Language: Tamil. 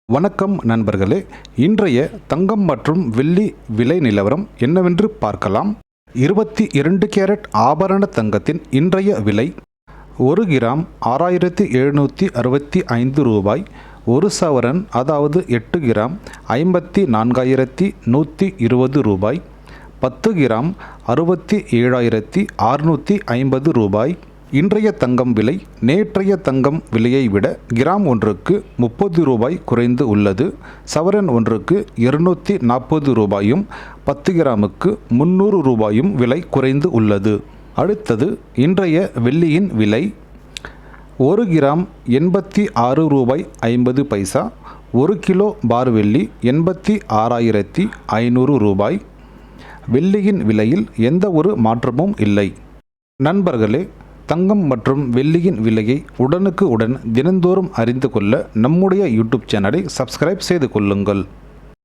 வணக்கம் நண்பர்களே, இன்றைய தங்கம் மற்றும் வெள்ளி விலை நிலவரம் என்னவென்று பார்க்கலாம். 22 கேரட் ஆபரண தங்கத்தின் இன்றைய விலை 1 கிராம் 6765 ரூபாய். 1 சவரன் அதாவது 8 கிராம் 54,120 ரூபாய். 10 கிராம் 67,650 ரூபாய். இன்றைய தங்கம் விலை நேற்றைய தங்கம் விலையை விட கிராம் ஒன்றுக்கு 30 ரூபாய் குறைந்து உள்ளது. சவரன் ஒன்றுக்கு 240 ரூபாயும் 10 கிராமுக்கு 300 ரூபாயும் விலை குறைந்து உள்ளது. அடுத்தது இன்றைய வெள்ளியின் விலை 1 கிராம் 86 ரூபாய் 50 பைசா. 1 கிலோ பார் வெள்ளி 86,500 ரூபாய். வெள்ளியின் விலையில் எந்த ஒரு மாற்றமும் இல்லை. நண்பர்களே, தங்கம் மற்றும் வெள்ளியின் விலையை உடனுக்கு உடன் தினந்தோறும் அறிந்து கொள்ள நம்முடைய யூடியூப் சேனலை சப்ஸ்கிரைப் செய்து கொள்ளுங்கள்.